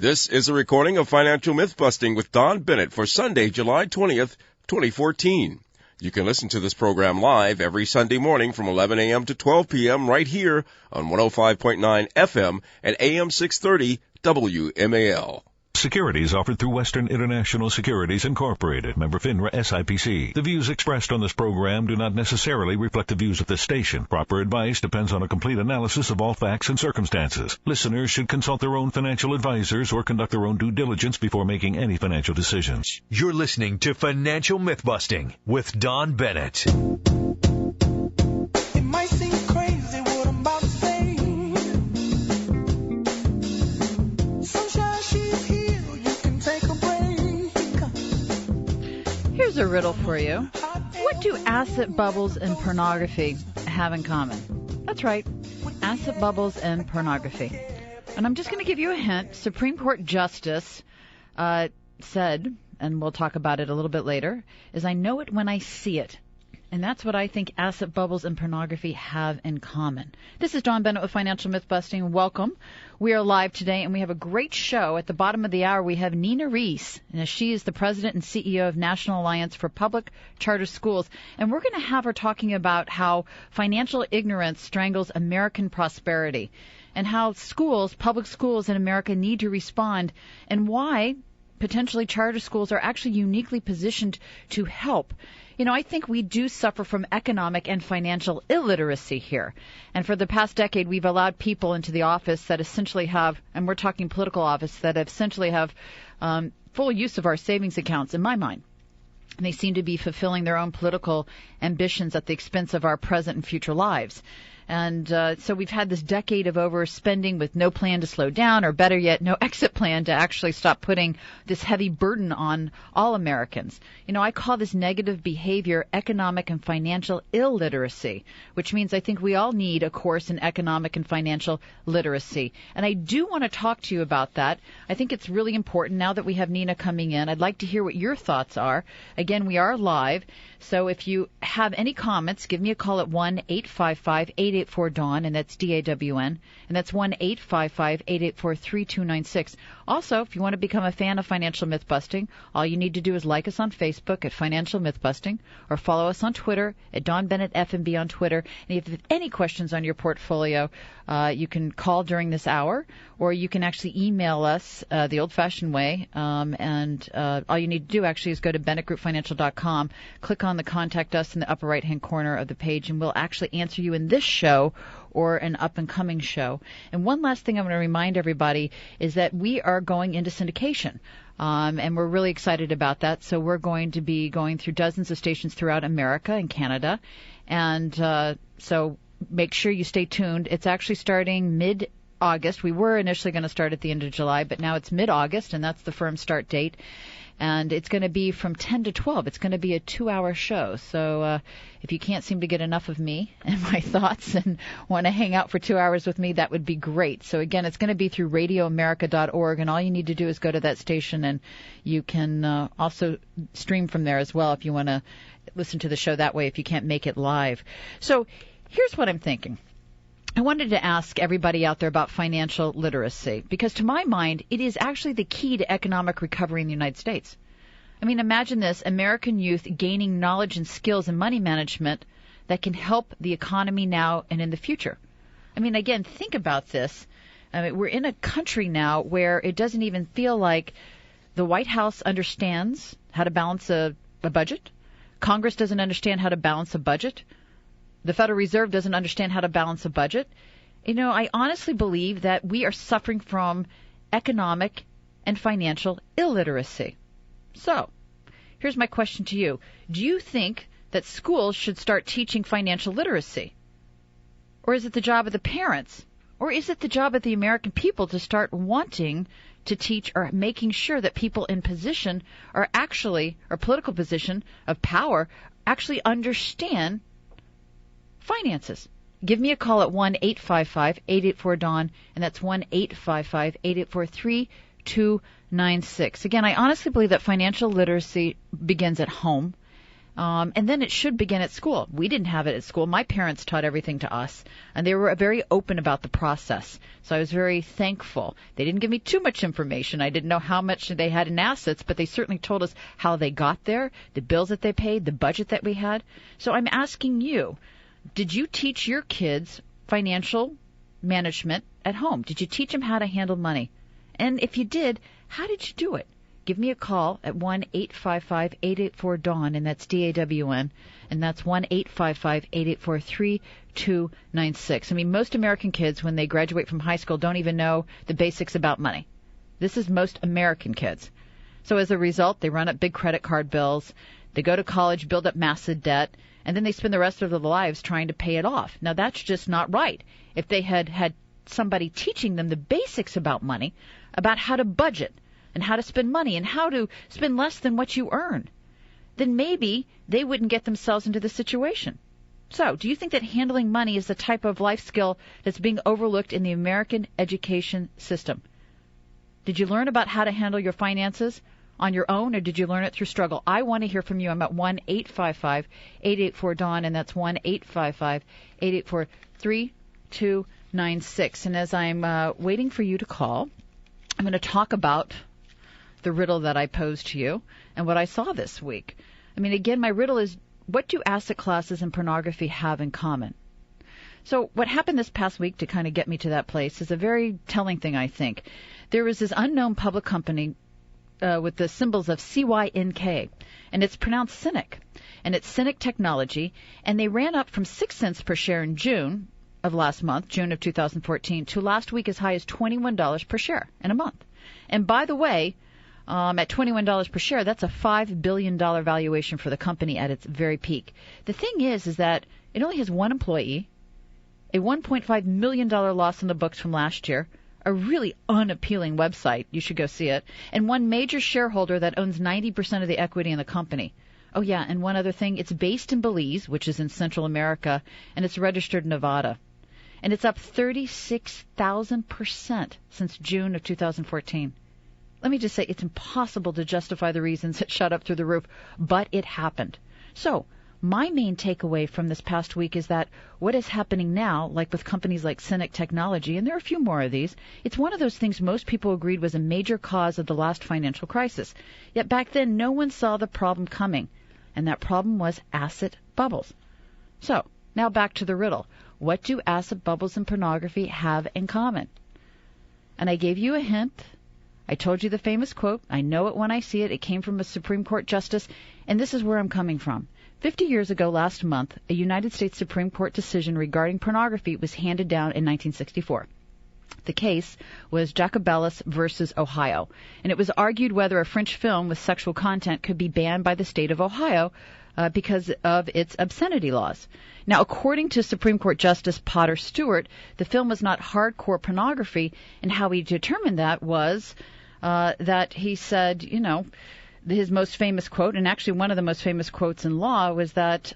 This is a recording of Financial Mythbusting with Dawn Bennett for Sunday, July 20th, 2014. You can listen to this program live every Sunday morning from 11 a.m. to 12 p.m. right here on 105.9 FM and AM 630 WMAL. Securities offered through Western International Securities Incorporated, member FINRA SIPC. The views expressed on this program do not necessarily reflect the views of this station. Proper advice depends on a complete analysis of all facts and circumstances. Listeners should consult their own financial advisors or conduct their own due diligence before making any financial decisions. You're listening to Financial Mythbusting with Dawn Bennett. It might seem crazy what I'm about to say. Sunshine, she's here, you can take a break. Here's a riddle for you. What do asset bubbles and pornography have in common? That's right, asset bubbles and pornography. And I'm just going to give you a hint. Supreme Court Justice said, and we'll talk about it a little bit later, is I know it when I see it. And that's what I think asset bubbles and pornography have in common. This is Dawn Bennett with Financial Mythbusting. Welcome. We are live today, and we have a great show. At the bottom of the hour, we have Nina Reese. And she is the president and CEO of National Alliance for Public Charter Schools. And we're going to have her talking about how financial ignorance strangles American prosperity and how schools, public schools in America need to respond, and why potentially charter schools are actually uniquely positioned to help. You know, I think we do suffer from economic and financial illiteracy here. And for the past decade, we've allowed people into the office that essentially have, and we're talking political office, that essentially have full use of our savings accounts, in my mind. And they seem to be fulfilling their own political ambitions at the expense of our present and future lives. And so we've had this decade of overspending with no plan to slow down, or better yet, no exit plan to actually stop putting this heavy burden on all Americans. You know, I call this negative behavior economic and financial illiteracy, which means I think we all need a course in economic and financial literacy. And I do want to talk to you about that. I think it's really important now that we have Nina coming in. I'd like to hear what your thoughts are. Again, we are live. So if you have any comments, give me a call at 1-855-884-DAWN, and that's DAWN, and that's 1-855-884-3296. Also, if you want to become a fan of Financial Mythbusting, all you need to do is like us on Facebook at Financial Mythbusting, or follow us on Twitter at Dawn Bennett FNB on Twitter. And if you have any questions on your portfolio, you can call during this hour, or you can actually email us the old-fashioned way. And all you need to do actually is go to BennettGroupFinancial.com, click on the Contact Us in the upper right-hand corner of the page, and we'll actually answer you in this show or an up-and-coming show. And one last thing I want to remind everybody is that we are going into syndication. And we're really excited about that. So we're going to be going through dozens of stations throughout America and Canada. And so make sure you stay tuned. It's actually starting mid-August. We were initially going to start at the end of July, but now it's mid-August, and that's the firm start date. And it's going to be from 10 to 12. It's going to be a 2-hour show. So if you can't seem to get enough of me and my thoughts and want to hang out for 2 hours with me, that would be great. So, again, it's going to be through radioamerica.org, and all you need to do is go to that station, and you can also stream from there as well if you want to listen to the show that way if you can't make it live. So here's what I'm thinking. I wanted to ask everybody out there about financial literacy, because to my mind, it is actually the key to economic recovery in the United States. I mean, imagine this, American youth gaining knowledge and skills in money management that can help the economy now and in the future. I mean, again, think about this. I mean, we're in a country now where it doesn't even feel like the White House understands how to balance a budget. Congress doesn't understand how to balance a budget. The Federal Reserve doesn't understand how to balance a budget. You know, I honestly believe that we are suffering from economic and financial illiteracy. So, here's my question to you. Do you think that schools should start teaching financial literacy? Or is it the job of the parents? Or is it the job of the American people to start wanting to teach or making sure that people in position are actually, or political position of power, actually understand finances? Give me a call at 1-855-884-DAWN, and that's 1-855-884-3296. Again, I honestly believe that financial literacy begins at home. And then it should begin at school. We didn't have it at school. My parents taught everything to us, and they were very open about the process. So I was very thankful. They didn't give me too much information. I didn't know how much they had in assets, but they certainly told us how they got there, the bills that they paid, the budget that we had. So I'm asking you, did you teach your kids financial management at home? Did you teach them how to handle money? And if you did, how did you do it? Give me a call at 1-855-884-DAWN, and that's DAWN, and that's 1-855-884-3296. I mean, most American kids, when they graduate from high school, don't even know the basics about money. This is most American kids. So as a result, they run up big credit card bills, they go to college, build up massive debt, and then they spend the rest of their lives trying to pay it off. Now, that's just not right. If they had had somebody teaching them the basics about money, about how to budget, and how to spend money and how to spend less than what you earn, then maybe they wouldn't get themselves into the situation. So, do you think that handling money is the type of life skill that's being overlooked in the American education system? Did you learn about how to handle your finances on your own, or did you learn it through struggle? I want to hear from you. I'm at 1-855-884-DAWN, and that's 1-855-884-3296. And as I'm waiting for you to call, I'm going to talk about the riddle that I posed to you and what I saw this week. I mean, again, my riddle is, what do asset classes and pornography have in common? So what happened this past week to kind of get me to that place is a very telling thing, I think. There was this unknown public company with the symbols of CYNK, and it's pronounced Cynic, and it's Cynic Technology, and they ran up from 6 cents per share in June of last month, June of 2014, to last week as high as $21 per share in a month. And by the way, at $21 per share, that's a $5 billion valuation for the company at its very peak. The thing is that it only has one employee, a $1.5 million loss in the books from last year, a really unappealing website, you should go see it, and one major shareholder that owns 90% of the equity in the company. Oh, yeah, and one other thing, it's based in Belize, which is in Central America, and it's registered in Nevada. And it's up 36,000% since June of 2014. Let me just say, it's impossible to justify the reasons it shot up through the roof, but it happened. So, my main takeaway from this past week is that what is happening now, like with companies like Cynic Technology, and there are a few more of these, it's one of those things most people agreed was a major cause of the last financial crisis. Yet back then, no one saw the problem coming, and that problem was asset bubbles. So, now back to the riddle. What do asset bubbles and pornography have in common? And I gave you a hint. I told you the famous quote. I know it when I see it. It came from a Supreme Court justice, and this is where I'm coming from. 50 years ago last month, a United States Supreme Court decision regarding pornography was handed down in 1964. The case was Jacobellis versus Ohio, and it was argued whether a French film with sexual content could be banned by the state of Ohio because of its obscenity laws. Now, according to Supreme Court Justice Potter Stewart, the film was not hardcore pornography, and how he determined that was that he said, his most famous quote, and actually one of the most famous quotes in law, was that,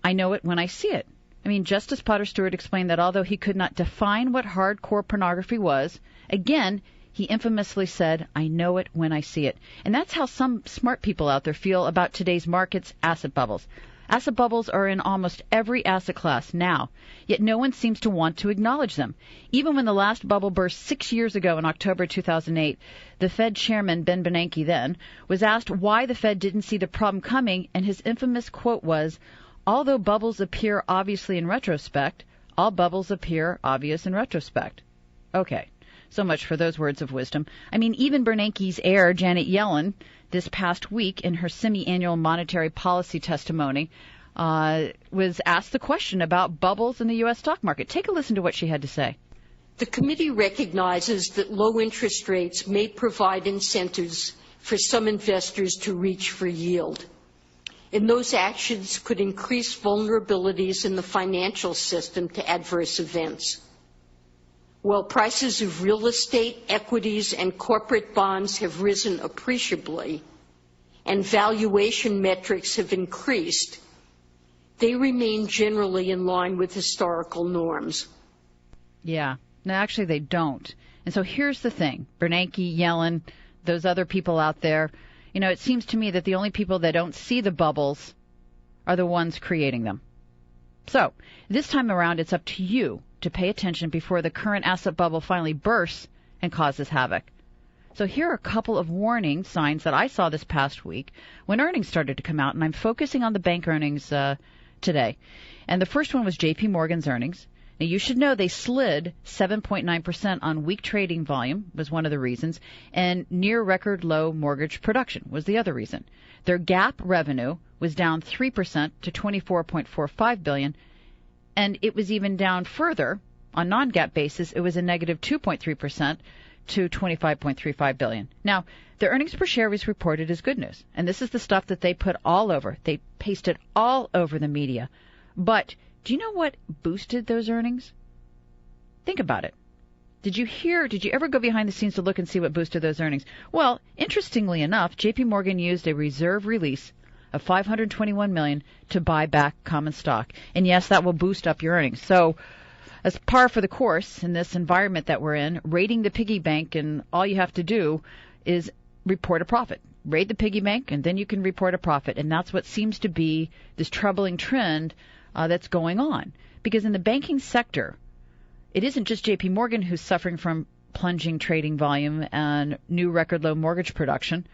I know it when I see it. I mean, Justice Potter Stewart explained that although he could not define what hardcore pornography was, again, he infamously said, I know it when I see it. And that's how some smart people out there feel about today's market's asset bubbles. Asset bubbles are in almost every asset class now, yet no one seems to want to acknowledge them. Even when the last bubble burst 6 years ago in October 2008, the Fed chairman, Ben Bernanke then, was asked why the Fed didn't see the problem coming, and his infamous quote was, although bubbles appear obviously in retrospect, all bubbles appear obvious in retrospect. Okay, so much for those words of wisdom. I mean, even Bernanke's heir, Janet Yellen, this past week in her semi-annual monetary policy testimony, was asked the question about bubbles in the U.S. stock market. Take a listen to what she had to say. The committee recognizes that low interest rates may provide incentives for some investors to reach for yield, and those actions could increase vulnerabilities in the financial system to adverse events. While prices of real estate, equities, and corporate bonds have risen appreciably and valuation metrics have increased, they remain generally in line with historical norms. Yeah. No, actually they don't. And so here's the thing. Bernanke, Yellen, those other people out there, it seems to me that the only people that don't see the bubbles are the ones creating them. So this time around, it's up to you to pay attention before the current asset bubble finally bursts and causes havoc. So here are a couple of warning signs that I saw this past week when earnings started to come out, and I'm focusing on the bank earnings today. And the first one was J.P. Morgan's earnings. Now, you should know they slid 7.9% on weak trading volume was one of the reasons, and near record low mortgage production was the other reason. Their GAAP revenue was down 3% to $24.45 billion, and it was even down further on non-GAAP basis. It was a negative 2.3% to $25.35 billion. Now, their earnings per share was reported as good news, and this is the stuff that they put all over. They pasted all over the media. But do you know what boosted those earnings? Think about it. Did you ever go behind the scenes to look and see what boosted those earnings? Well, interestingly enough, J.P. Morgan used a reserve release of $521 million to buy back common stock. And yes, that will boost up your earnings. So as par for the course in this environment that we're in, raiding the piggy bank, and all you have to do is report a profit. Raid the piggy bank, and then you can report a profit. And that's what seems to be this troubling trend that's going on. Because in the banking sector, it isn't just J.P. Morgan who's suffering from plunging trading volume and new record low mortgage production.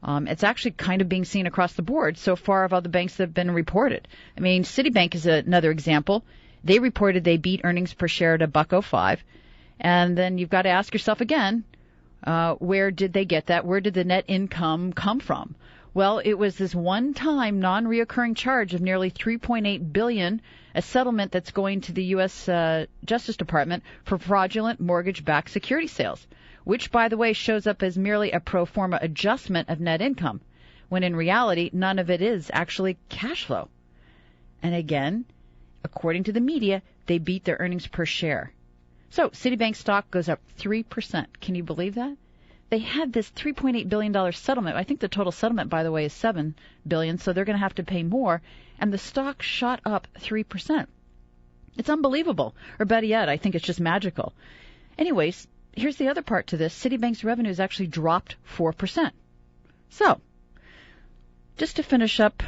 It's actually kind of being seen across the board so far of all the banks that have been reported. I mean, Citibank is another example. They reported they beat earnings per share at $1.05. And then you've got to ask yourself again, where did they get that? Where did the net income come from? Well, it was this one-time non-reoccurring charge of nearly $3.8 billion, a settlement that's going to the U.S. Justice Department for fraudulent mortgage-backed security sales, which, by the way, shows up as merely a pro forma adjustment of net income, when in reality, none of it is actually cash flow. And again, according to the media, they beat their earnings per share. So Citibank stock goes up 3%. Can you believe that? They had this $3.8 billion settlement. I think the total settlement, by the way, is $7 billion, so they're going to have to pay more. And the stock shot up 3%. It's unbelievable. Or better yet, I think it's just magical. Anyways, here's the other part to this. Citibank's revenues actually dropped 4%. So, just to finish up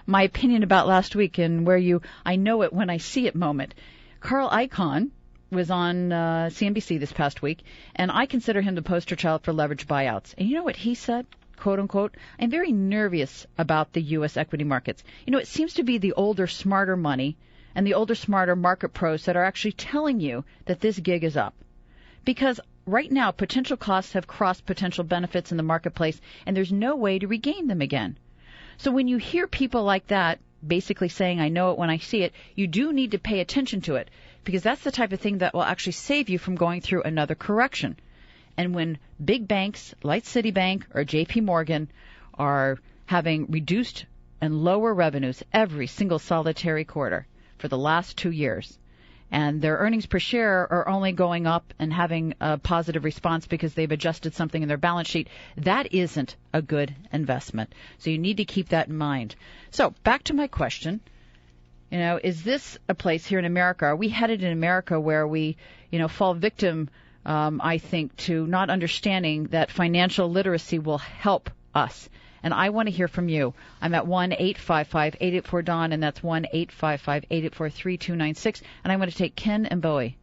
my opinion about last week and where I know it when I see it moment. Carl Icahn was on CNBC this past week, and I consider him the poster child for leverage buyouts. And you know what he said? Quote, unquote, I'm very nervous about the U.S. equity markets. You know, it seems to be the older, smarter money and the older, smarter market pros that are actually telling you that this gig is up. Because right now, potential costs have crossed potential benefits in the marketplace, and there's no way to regain them again. So when you hear people like that basically saying, I know it when I see it, you do need to pay attention to it, because that's the type of thing that will actually save you from going through another correction. And when big banks like Citibank or J.P. Morgan are having reduced and lower revenues every single solitary quarter for the last 2 years, and their earnings per share are only going up and having a positive response because they've adjusted something in their balance sheet, that isn't a good investment. So you need to keep that in mind. So back to my question. You know, is this a place here in America? Are we headed in America where we, fall victim, I think, to not understanding that financial literacy will help us? And I want to hear from you. I'm at 1-855-884-DAWN, and that's 1-855-884-3296. And I want to take Ken and Bowie.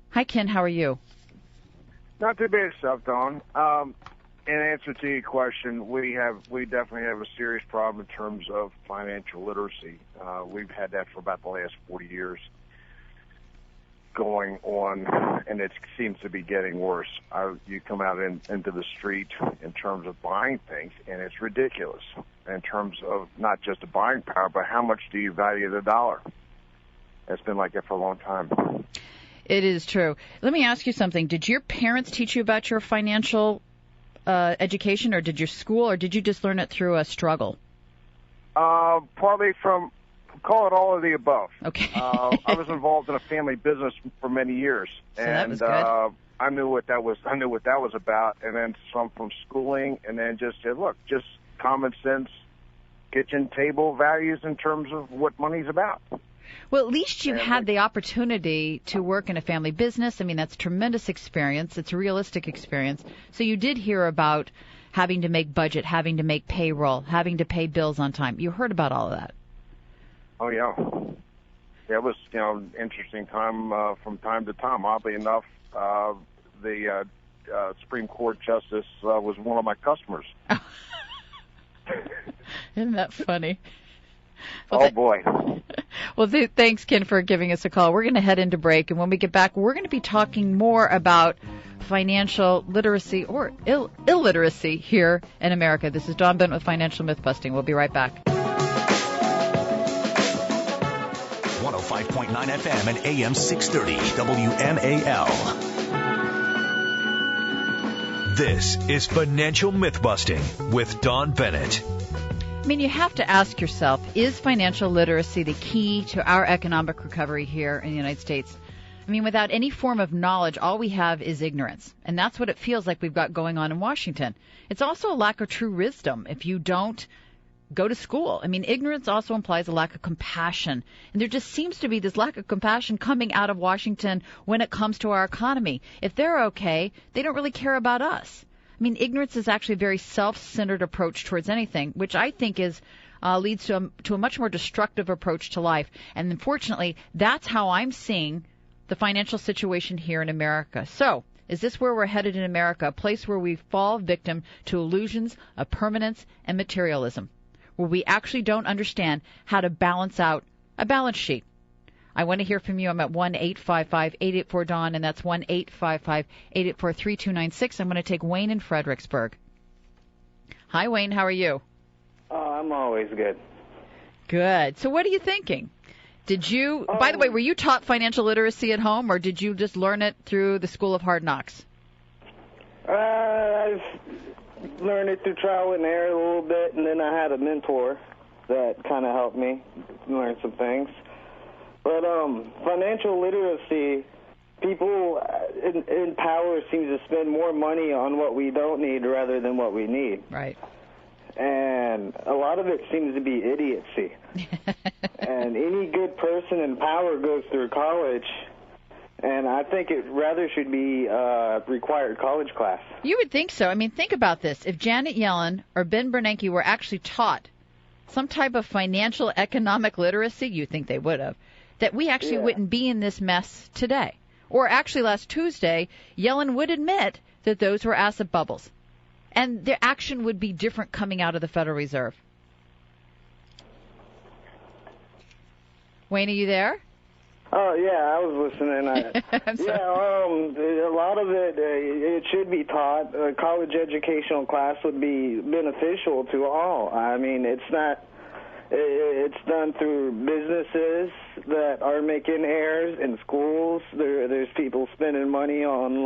Hi, Ken. How are you? Not too bad stuff, Dawn. In answer to your question, we definitely have a serious problem in terms of financial literacy. We've had that for about the last 40 years going on, and it seems to be getting worse. You come out into the street in terms of buying things, and it's ridiculous in terms of not just the buying power, but how much do you value the dollar? It's been like that for a long time. It is true. Let me ask you something. Did your parents teach you about your financial education, or did your school, or did you just learn it through a struggle? Partly from, call it all of the above. Okay. I was involved in a family business for many years, so and that was good. I knew what that was. I knew what that was about, and then some from schooling, and then just said, look, just common sense, kitchen table values in terms of what money's about. Well, at least you had the opportunity to work in a family business. I mean, that's tremendous experience. It's a realistic experience. So you did hear about having to make budget, having to make payroll, having to pay bills on time. You heard about all of that. Oh, yeah. Yeah, it was, interesting time from time to time. Oddly enough, the Supreme Court justice was one of my customers. Isn't that funny? Well, boy. Well, thanks, Ken, for giving us a call. We're going to head into break, and when we get back, we're going to be talking more about financial literacy or illiteracy here in America. This is Dawn Bennett with Financial Mythbusting. We'll be right back. 105.9 FM and AM 630 WMAL. This is Financial Mythbusting with Dawn Bennett. I mean, you have to ask yourself, is financial literacy the key to our economic recovery here in the United States? I mean, without any form of knowledge, all we have is ignorance. And that's what it feels like we've got going on in Washington. It's also a lack of true wisdom if you don't go to school. I mean, ignorance also implies a lack of compassion. And there just seems to be this lack of compassion coming out of Washington when it comes to our economy. If they're okay, they don't really care about us. I mean, ignorance is actually a very self-centered approach towards anything, which I think leads to a much more destructive approach to life. And unfortunately, that's how I'm seeing the financial situation here in America. So, is this where we're headed in America, a place where we fall victim to illusions of permanence and materialism, where we actually don't understand how to balance out a balance sheet? I want to hear from you. I'm at 1-855-884-DAWN, and that's 1-855-884-3296. I'm going to take Wayne in Fredericksburg. Hi, Wayne. How are you? I'm always good. Good. So what are you thinking? Did you, by the way, were you taught financial literacy at home, or did you just learn it through the School of Hard Knocks? I've learned it through trial and error a little bit, and then I had a mentor that kind of helped me learn some things. But financial literacy, people in power seem to spend more money on what we don't need rather than what we need. Right. And a lot of it seems to be idiocy. And any good person in power goes through college, and I think it rather should be a required college class. You would think so. I mean, think about this. If Janet Yellen or Ben Bernanke were actually taught some type of financial economic literacy, you think they would have, that we actually wouldn't be in this mess today. Or actually last Tuesday, Yellen would admit that those were asset bubbles. And the action would be different coming out of the Federal Reserve. Wayne, are you there? Oh, yeah, I was listening. A lot of it should be taught. A college educational class would be beneficial to all. I mean, it's done through businesses that are making errors in schools. There's people spending money on,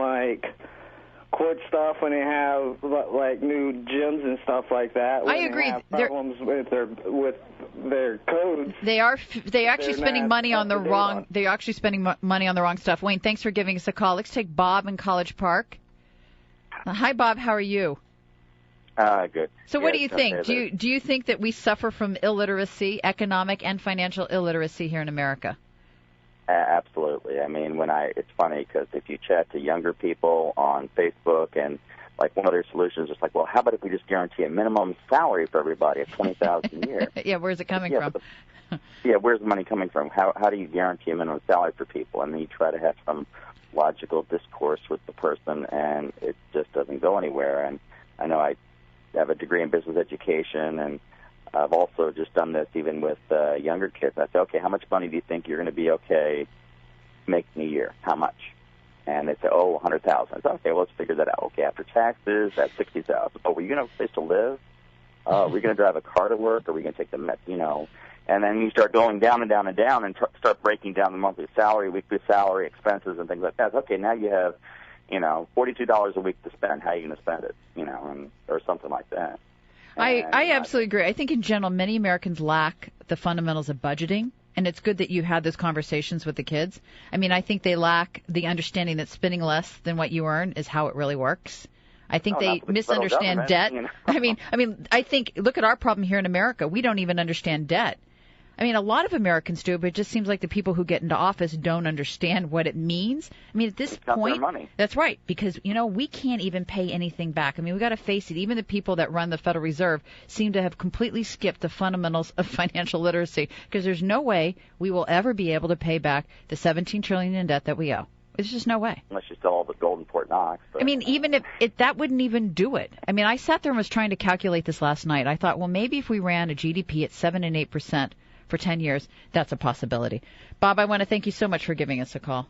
court stuff when they have, new gyms and stuff like that. I agree. They have problems with their codes. They're actually spending money on the wrong. They're actually spending money on the wrong stuff. Wayne, thanks for giving us a call. Let's take Bob in College Park. Hi, Bob. How are you? Good. So what do you think? Do you think that we suffer from illiteracy, economic and financial illiteracy here in America? Absolutely. I mean, it's funny because if you chat to younger people on Facebook, and one of their solutions is well, how about if we just guarantee a minimum salary for everybody of $20,000 a year? Yeah, where's it coming from? Where's the money coming from? How do you guarantee a minimum salary for people? And then you try to have some logical discourse with the person, and it just doesn't go anywhere. And I know I have a degree in business education, and I've also just done this even with younger kids. I say, okay, how much money do you think you're going to be okay making a year? How much? And they say, $100,000. I say, okay, well, let's figure that out. Okay, after taxes, that's $60,000. Oh, were you going to have a place to live? Are we going to drive a car to work? Are we going to take the And then you start going down and down and down and start breaking down the monthly salary, weekly salary, expenses, and things like that. Okay, now you have, $42 a week to spend. How are you going to spend it? Or something like that. I absolutely agree. I think in general, many Americans lack the fundamentals of budgeting, and it's good that you had those conversations with the kids. I mean, I think they lack the understanding that spending less than what you earn is how it really works. I think they misunderstand debt. I mean, I think, look at our problem here in America. We don't even understand debt. I mean, a lot of Americans do, but it just seems like the people who get into office don't understand what it means. I mean, at this point, their money. That's right, because, we can't even pay anything back. I mean, we got to face it. Even the people that run the Federal Reserve seem to have completely skipped the fundamentals of financial literacy, because there's no way we will ever be able to pay back the $17 trillion in debt that we owe. There's just no way. Unless you sell all the gold in Fort Knox. But, I mean, even if that wouldn't even do it. I mean, I sat there and was trying to calculate this last night. I thought, well, maybe if we ran a GDP at 7 and 8% for 10 years, that's a possibility. Bob, I want to thank you so much for giving us a call.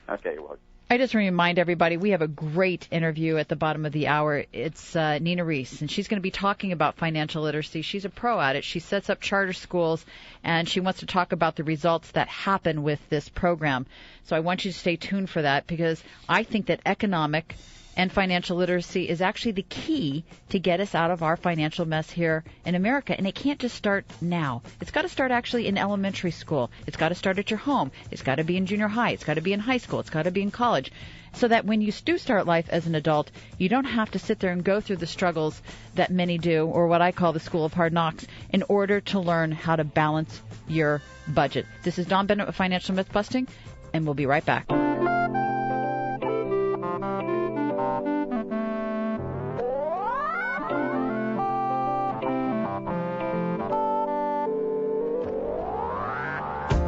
Okay, you're welcome. I just remind everybody we have a great interview at the bottom of the hour. It's Nina Reese, and she's going to be talking about financial literacy. She's a pro at it. She sets up charter schools, and she wants to talk about the results that happen with this program. So I want you to stay tuned for that, because I think that economic and financial literacy is actually the key to get us out of our financial mess here in America. And it can't just start now. It's got to start actually in elementary school. It's got to start at your home. It's got to be in junior high. It's got to be in high school. It's got to be in college. So that when you do start life as an adult, you don't have to sit there and go through the struggles that many do, or what I call the school of hard knocks, in order to learn how to balance your budget. This is Dawn Bennett with Financial Mythbusting, and we'll be right back.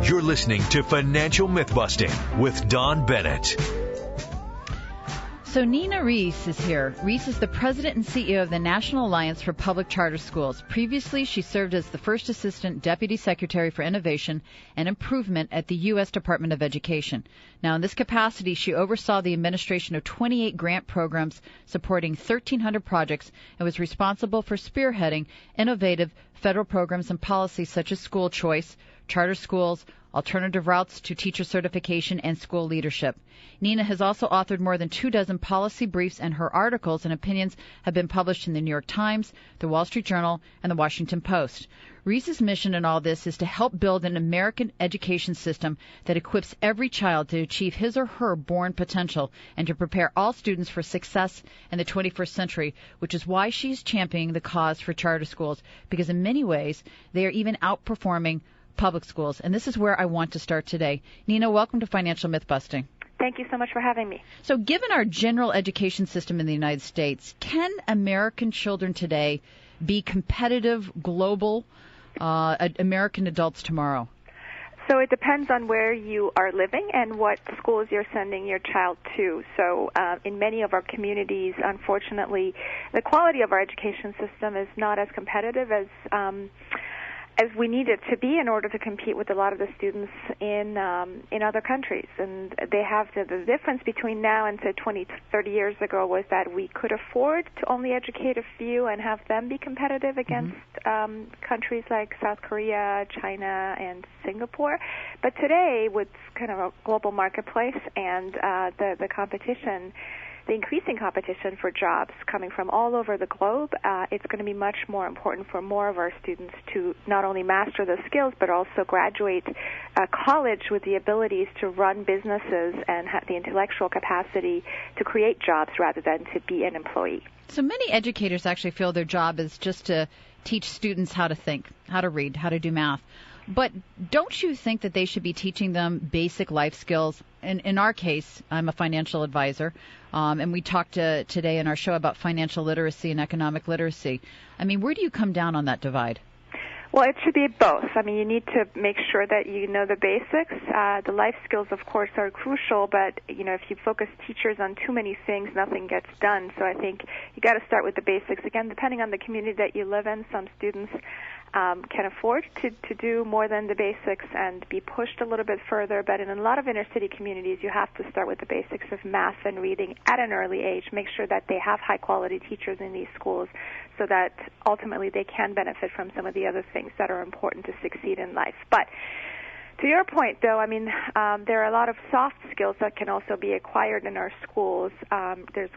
You're listening to Financial Mythbusting with Dawn Bennett. So Nina Reese is here. Reese is the president and CEO of the National Alliance for Public Charter Schools. Previously, she served as the first assistant deputy secretary for innovation and improvement at the U.S. Department of Education. Now, in this capacity, she oversaw the administration of 28 grant programs supporting 1,300 projects and was responsible for spearheading innovative federal programs and policies such as school choice, charter schools, alternative routes to teacher certification, and school leadership. Nina has also authored more than 24 policy briefs, and her articles and opinions have been published in the New York Times, the Wall Street Journal, and the Washington Post. Reese's mission in all this is to help build an American education system that equips every child to achieve his or her born potential and to prepare all students for success in the 21st century, which is why she's championing the cause for charter schools, because in many ways they are even outperforming public schools. And this is where I want to start today. Nina, welcome to Financial Mythbusting. Thank you so much for having me. So given our general education system in the United States, can American children today be competitive, global American adults tomorrow? So it depends on where you are living and what schools you're sending your child to. So in many of our communities, unfortunately, the quality of our education system is not as competitive as we need it to be in order to compete with a lot of the students in other countries. And they have the difference between now and, say, 20, 30 years ago was that we could afford to only educate a few and have them be competitive against countries like South Korea, China, and Singapore. But today, with kind of a global marketplace and the competition, the increasing competition for jobs coming from all over the globe, it's going to be much more important for more of our students to not only master the skills but also graduate college with the abilities to run businesses and have the intellectual capacity to create jobs rather than to be an employee. So many educators actually feel their job is just to teach students how to think, how to read, how to do math. But don't you think that they should be teaching them basic life skills? In our case, I'm a financial advisor, and we talked today in our show about financial literacy and economic literacy. I mean, where do you come down on that divide? Well, it should be both. I mean, you need to make sure that you know the basics. The life skills, of course, are crucial, but, if you focus teachers on too many things, nothing gets done. So I think you got to start with the basics. Again, depending on the community that you live in, some students can afford to do more than the basics and be pushed a little bit further. But in a lot of inner-city communities, you have to start with the basics of math and reading at an early age. Make sure that they have high-quality teachers in these schools so that ultimately they can benefit from some of the other things that are important to succeed in life. But to your point, though, I mean, there are a lot of soft skills that can also be acquired in our schools. There's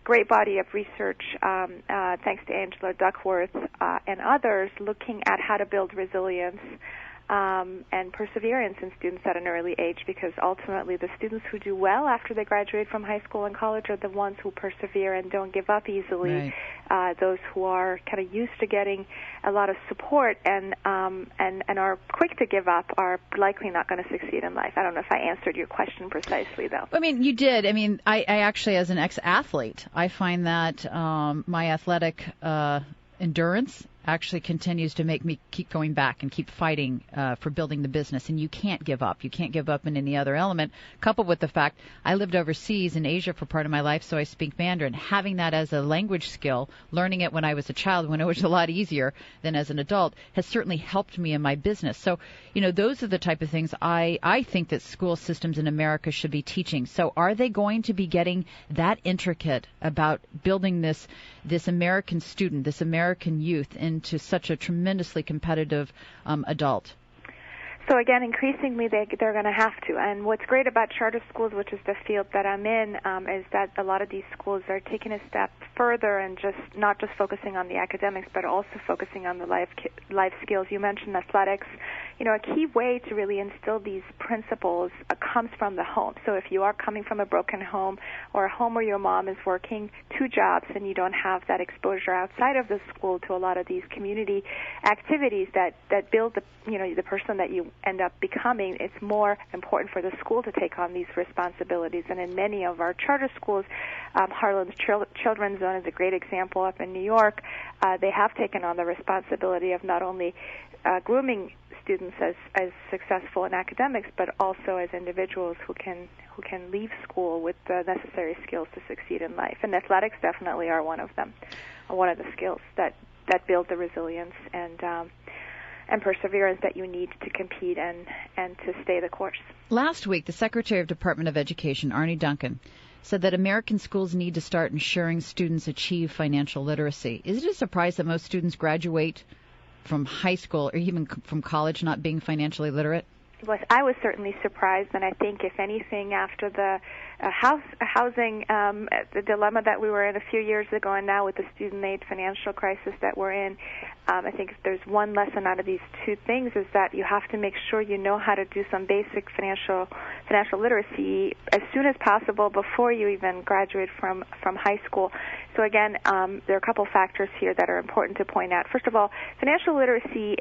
great body of research, thanks to Angela Duckworth and others, looking at how to build resilience, and perseverance in students at an early age, because ultimately the students who do well after they graduate from high school and college are the ones who persevere and don't give up easily. Right. Those who are kind of used to getting a lot of support and are quick to give up are likely not going to succeed in life. I don't know if I answered your question precisely, though. I mean, you did. I mean, I actually, as an ex-athlete, I find that my athletic endurance actually continues to make me keep going back and keep fighting for building the business. And you can't give up. You can't give up in any other element, coupled with the fact I lived overseas in Asia for part of my life, so I speak Mandarin. Having that as a language skill, learning it when I was a child, when it was a lot easier than as an adult, has certainly helped me in my business. So, you know, those are the type of things I think that school systems in America should be teaching. So are they going to be getting that intricate about building this American student, this American youth into such a tremendously competitive adult? So again, increasingly they're going to have to. And what's great about charter schools, which is the field that I'm in, is that a lot of these schools are taking a step further and not just focusing on the academics, but also focusing on the life skills. You mentioned athletics. You know, a key way to really instill these principles comes from the home. So if you are coming from a broken home or a home where your mom is working 2 jobs and you don't have that exposure outside of the school to a lot of these community activities that build the person that you end up becoming, it's more important for the school to take on these responsibilities. And in many of our charter schools, Harlan's Children's Zone is a great example up in New York. They have taken on the responsibility of not only grooming students as successful in academics, but also as individuals who can leave school with the necessary skills to succeed in life. And athletics definitely are one of them, one of the skills that build the resilience and perseverance that you need to compete and to stay the course. Last week, the Secretary of Department of Education, Arne Duncan, said that American schools need to start ensuring students achieve financial literacy. Is it a surprise that most students graduate from high school or even from college not being financially literate? Well, I was certainly surprised, and I think, if anything, after the housing the dilemma that we were in a few years ago, and now with the student aid financial crisis that we're in, I think if there's one lesson out of these 2 things is that you have to make sure you know how to do some basic financial literacy as soon as possible before you even graduate from high school. So again, there are a couple factors here that are important to point out. First of all, financial literacy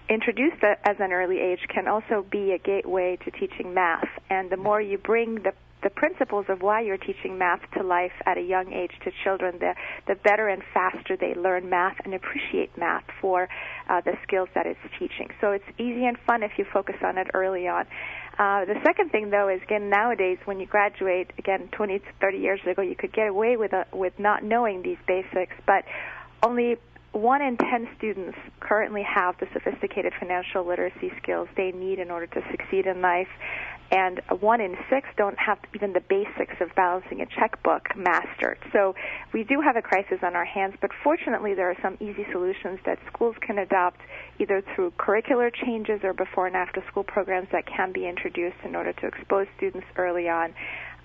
introduced as an early age can also be a gateway to teaching math. And the more you bring the principles of why you're teaching math to life at a young age to children, the better and faster they learn math and appreciate math for the skills that it's teaching. So it's easy and fun if you focus on it early on. The second thing, though, is, again, nowadays when you graduate, again, 20 to 30 years ago, you could get away with not knowing these basics, but only 1 in 10 students currently have the sophisticated financial literacy skills they need in order to succeed in life, and 1 in 6 don't have even the basics of balancing a checkbook mastered. So we do have a crisis on our hands, but fortunately there are some easy solutions that schools can adopt either through curricular changes or before and after school programs that can be introduced in order to expose students early on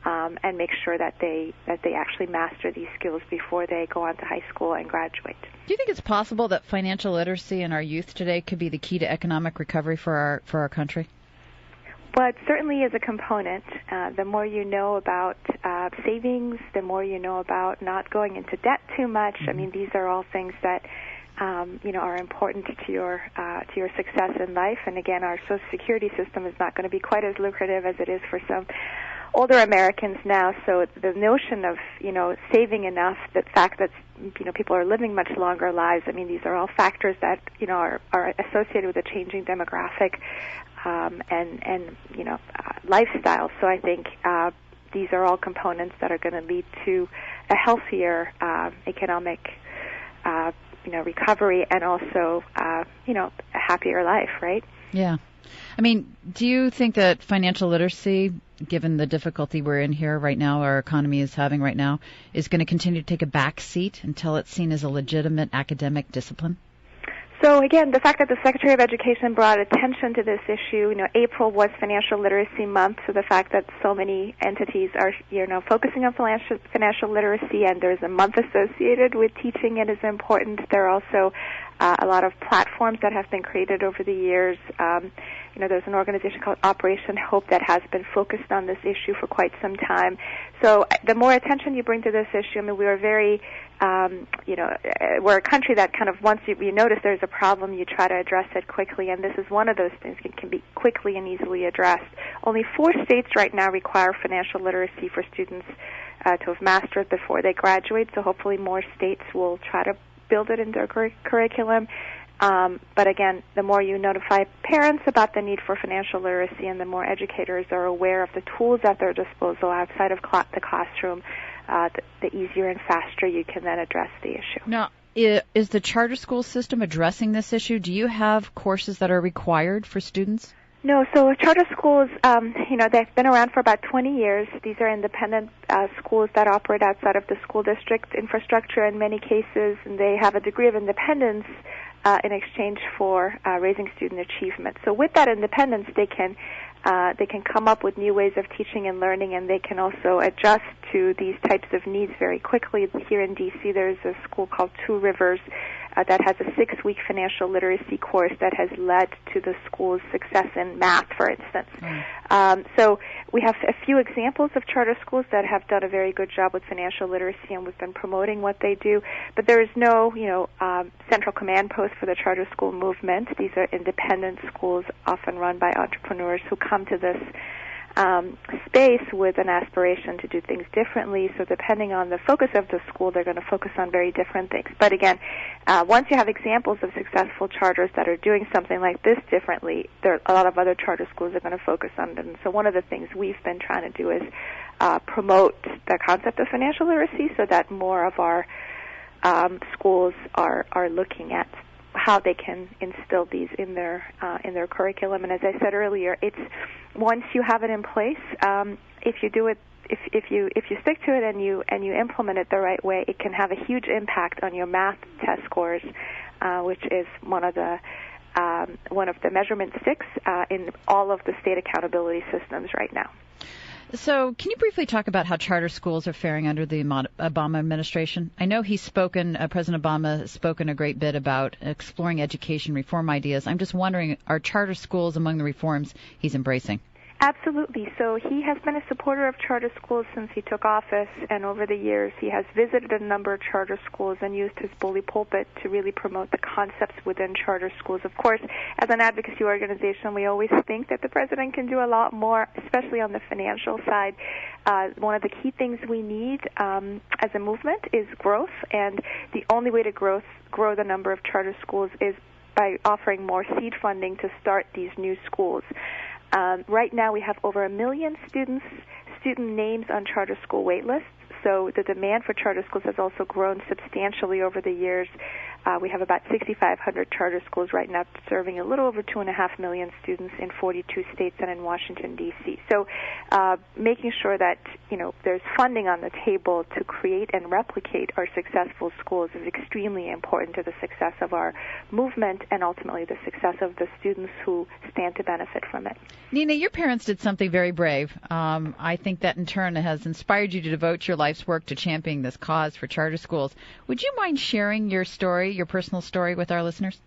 and make sure that they actually master these skills before they go on to high school and graduate. Do you think it's possible that financial literacy in our youth today could be the key to economic recovery for our country? Well, it certainly is a component. The more you know about savings, the more you know about not going into debt too much. I mean, these are all things that are important to your success in life. And again, our Social Security system is not going to be quite as lucrative as it is for some older Americans now. So the notion of saving enough, the fact that people are living much longer lives. I mean, these are all factors that are associated with a changing demographic and lifestyle. So I think these are all components that are going to lead to a healthier economic recovery and also a happier life, right? Yeah. I mean, do you think that financial literacy, given the difficulty we're in here right now, our economy is having right now, is going to continue to take a back seat until it's seen as a legitimate academic discipline? So So again, the fact that the Secretary of Education brought attention to this issue, April was Financial Literacy Month, so the fact that so many entities are, focusing on financial literacy, and there's a month associated with teaching it is important. There are also a lot of platforms that have been created over the years. There's an organization called Operation Hope that has been focused on this issue for quite some time. So the more attention you bring to this issue, we are very, we're a country that kind of, once you notice there's a problem, you try to address it quickly, and this is one of those things that can be quickly and easily addressed. Only 4 states right now require financial literacy for students to have mastered before they graduate, so hopefully more states will try to build it into their curriculum. But again, the more you notify parents about the need for financial literacy and the more educators are aware of the tools at their disposal outside of the classroom, the easier and faster you can then address the issue. Now, is the charter school system addressing this issue? Do you have courses that are required for students? No, so charter schools, they've been around for about 20 years. These are independent schools that operate outside of the school district infrastructure in many cases, and they have a degree of independence in exchange for raising student achievement. So with that independence, they can come up with new ways of teaching and learning, and they can also adjust to these types of needs very quickly. Here in D.C., there's a school called Two Rivers that has a 6-week financial literacy course that has led to the school's success in math, for instance. So we have a few examples of charter schools that have done a very good job with financial literacy, and we've been promoting what they do. But there is no, central command post for the charter school movement. These are independent schools, often run by entrepreneurs who come to this space with an aspiration to do things differently. So depending on the focus of the school, they're going to focus on very different things. But again, once you have examples of successful charters that are doing something like this differently, there are a lot of other charter schools that are going to focus on them. So one of the things we've been trying to do is promote the concept of financial literacy so that more of our schools are looking at how they can instill these in their curriculum. And as I said earlier, it's once you have it in place, if you do it, if you stick to it and you implement it the right way, it can have a huge impact on your math test scores, which is one of the measurement sticks in all of the state accountability systems right now. So can you briefly talk about how charter schools are faring under the Obama administration? I know President Obama has spoken a great bit about exploring education reform ideas. I'm just wondering, are charter schools among the reforms he's embracing? Absolutely. So he has been a supporter of charter schools since he took office, and over the years he has visited a number of charter schools and used his bully pulpit to really promote the concepts within charter schools. Of course, as an advocacy organization, we always think that the president can do a lot more, especially on the financial side. One of the key things we need as a movement is growth, and the only way to grow the number of charter schools is by offering more seed funding to start these new schools. Right now we have over 1 million student names on charter school wait lists, so the demand for charter schools has also grown substantially over the years. We have about 6,500 charter schools right now serving a little over 2.5 million students in 42 states and in Washington, D.C. So making sure that, there's funding on the table to create and replicate our successful schools is extremely important to the success of our movement and ultimately the success of the students who stand to benefit from it. Nina, your parents did something very brave. I think that in turn has inspired you to devote your life's work to championing this cause for charter schools. Would you mind sharing your story, your personal story, with our listeners?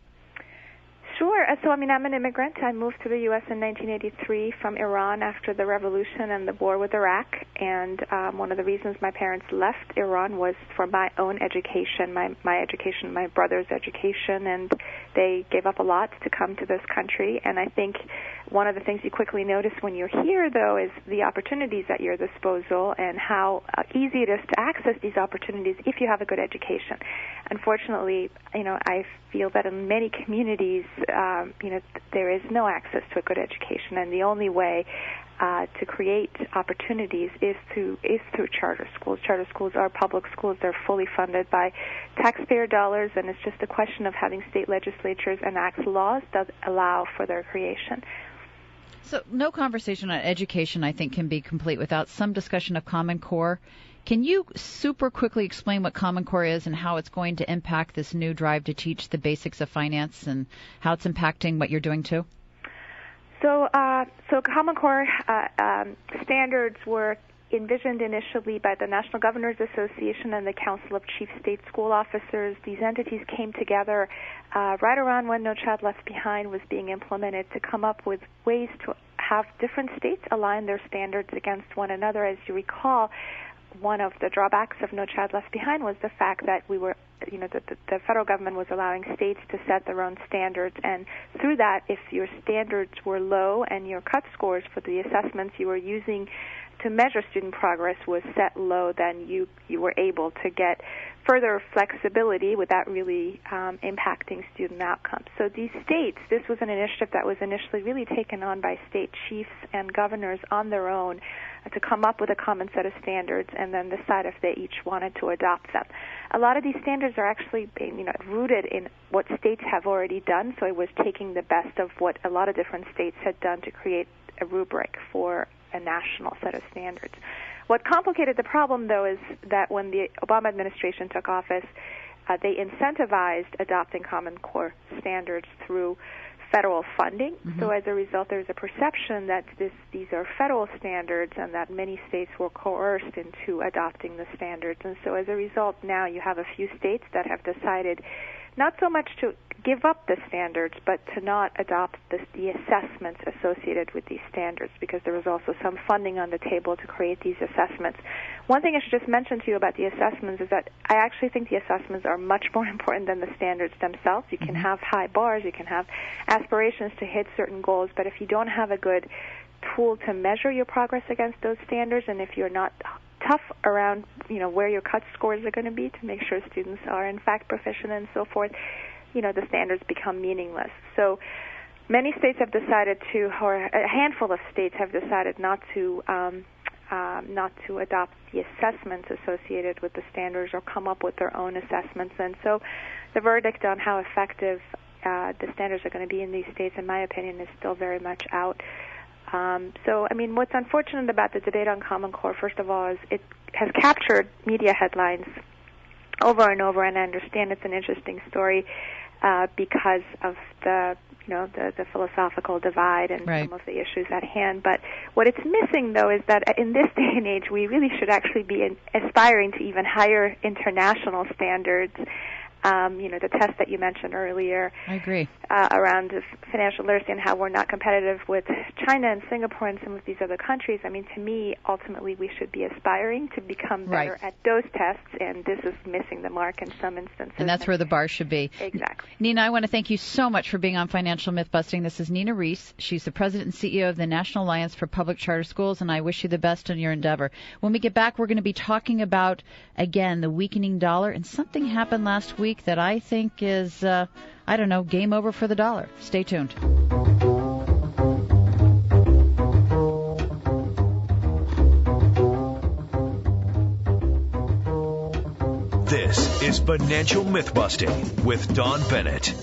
Sure. So, I'm an immigrant. I moved to the U.S. in 1983 from Iran after the revolution and the war with Iraq. And one of the reasons my parents left Iran was for my own education, my education, my brother's education. And they gave up a lot to come to this country. And I think one of the things you quickly notice when you're here, though, is the opportunities at your disposal and how easy it is to access these opportunities if you have a good education. Unfortunately, I feel that in many communities, there is no access to a good education, and the only way to create opportunities is through charter schools. Charter schools are public schools. They're fully funded by taxpayer dollars, and it's just a question of having state legislatures enact laws that allow for their creation. So no conversation on education, I think, can be complete without some discussion of Common Core. Can you super quickly explain what Common Core is and how it's going to impact this new drive to teach the basics of finance and how it's impacting what you're doing too? So Common Core standards were envisioned initially by the National Governors Association and the Council of Chief State School Officers. These entities came together right around when No Child Left Behind was being implemented to come up with ways to have different states align their standards against one another. As you recall, one of the drawbacks of No Child Left Behind was the fact that we were, the federal government was allowing states to set their own standards, and through that, if your standards were low and your cut scores for the assessments you were using to measure student progress was set low, then you were able to get further flexibility without really impacting student outcomes. So these states, this was an initiative that was initially really taken on by state chiefs and governors on their own to come up with a common set of standards and then decide if they each wanted to adopt them. A lot of these standards are actually rooted in what states have already done, so it was taking the best of what a lot of different states had done to create a rubric for a national set of standards. What complicated the problem, though, is that when the Obama administration took office, they incentivized adopting Common Core standards through federal funding. Mm-hmm. So as a result, there's a perception that these are federal standards and that many states were coerced into adopting the standards. And so as a result, now you have a few states that have decided not so much to give up the standards, but to not adopt the assessments associated with these standards, because there was also some funding on the table to create these assessments. One thing I should just mention to you about the assessments is that I actually think the assessments are much more important than the standards themselves. You can have high bars, you can have aspirations to hit certain goals, but if you don't have a good tool to measure your progress against those standards, and if you're not tough around, where your cut scores are going to be to make sure students are in fact proficient and so forth, the standards become meaningless. So many states have decided to, or a handful of states have decided not to adopt the assessments associated with the standards or come up with their own assessments. And so the verdict on how effective the standards are going to be in these states, in my opinion, is still very much out. What's unfortunate about the debate on Common Core, first of all, is it has captured media headlines over and over, and I understand it's an interesting story because of the philosophical divide and some of the issues at hand. But what it's missing, though, is that in this day and age, we really should actually be aspiring to even higher international standards. The test that you mentioned earlier. I agree. Around financial literacy and how we're not competitive with China and Singapore and some of these other countries. I mean, to me, ultimately, we should be aspiring to become better at those tests, and this is missing the mark in some instances. And that's where the bar should be. Exactly. Nina, I want to thank you so much for being on Financial Mythbusting. This is Nina Reese. She's the president and CEO of the National Alliance for Public Charter Schools, and I wish you the best in your endeavor. When we get back, we're going to be talking about, again, the weakening dollar, and something happened last week that I think is, game over for the dollar. Stay tuned. This is Financial Mythbusting with Dawn Bennett.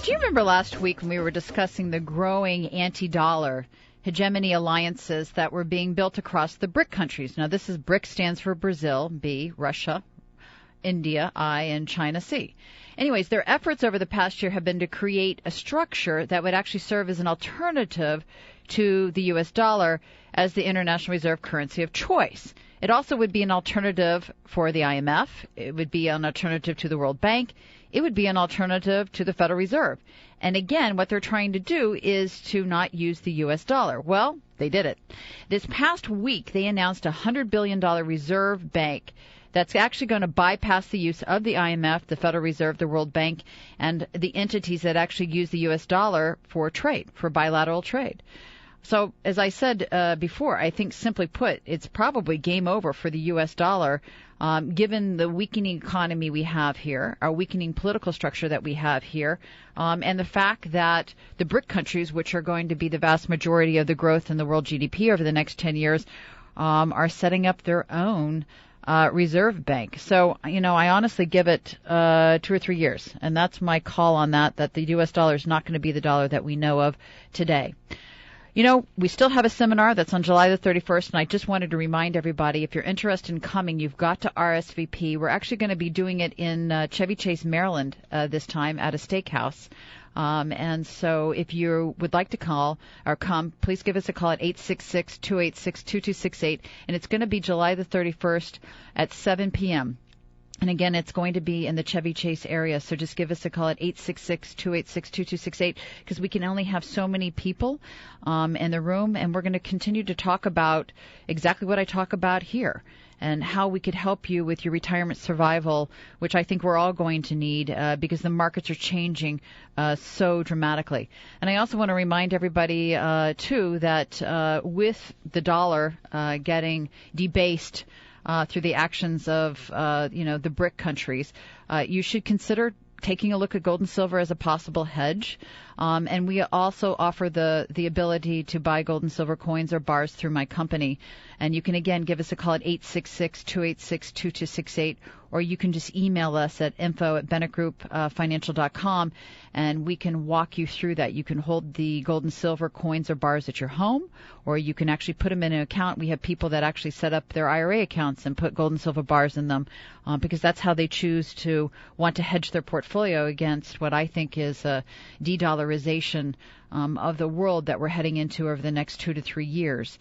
Do you remember last week when we were discussing the growing anti-dollar hegemony alliances that were being built across the BRIC countries? Now, this is BRIC stands for Brazil, B, Russia, India, I, and China, C. Anyways, their efforts over the past year have been to create a structure that would actually serve as an alternative to the U.S. dollar as the international reserve currency of choice. It also would be an alternative for the IMF. It would be an alternative to the World Bank. It would be an alternative to the Federal Reserve. And again, what they're trying to do is to not use the U.S. dollar. Well, they did it. This past week, they announced a $100 billion reserve bank that's actually going to bypass the use of the IMF, the Federal Reserve, the World Bank, and the entities that actually use the U.S. dollar for trade, for bilateral trade. So, as I said before, I think simply put, it's probably game over for the U.S. dollar, given the weakening economy we have here, our weakening political structure that we have here, and the fact that the BRIC countries, which are going to be the vast majority of the growth in the world GDP over the next 10 years, are setting up their own reserve bank. So, I honestly give it 2 or 3 years, and that's my call on that the U.S. dollar is not going to be the dollar that we know of today. You know, we still have a seminar that's on July the 31st, and I just wanted to remind everybody, if you're interested in coming, you've got to RSVP. We're actually going to be doing it in Chevy Chase, Maryland, this time at a steakhouse. And so if you would like to call or come, please give us a call at 866-286-2268, and it's going to be July the 31st at 7 p.m. And again, it's going to be in the Chevy Chase area, so just give us a call at 866-286-2268 because we can only have so many people in the room, and we're going to continue to talk about exactly what I talk about here and how we could help you with your retirement survival, which I think we're all going to need because the markets are changing so dramatically. And I also want to remind everybody, too, that with the dollar getting debased through the actions of, the BRIC countries, you should consider taking a look at gold and silver as a possible hedge. And we also offer the ability to buy gold and silver coins or bars through my company. And you can, again, give us a call at 866-286-2268, or you can just email us at info@bennettgroupfinancial.com, and we can walk you through that. You can hold the gold and silver coins or bars at your home, or you can actually put them in an account. We have people that actually set up their IRA accounts and put gold and silver bars in them because that's how they choose to want to hedge their portfolio against what I think is a de-dollarization of the world that we're heading into over the next 2 to 3 years.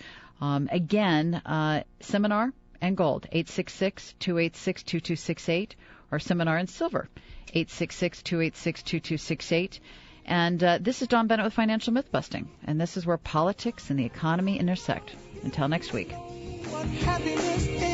Seminar and gold, 866-286-2268, or seminar and silver, 866-286-2268. And this is Dawn Bennett with Financial Mythbusting, and this is where politics and the economy intersect. Until next week. What happiness is.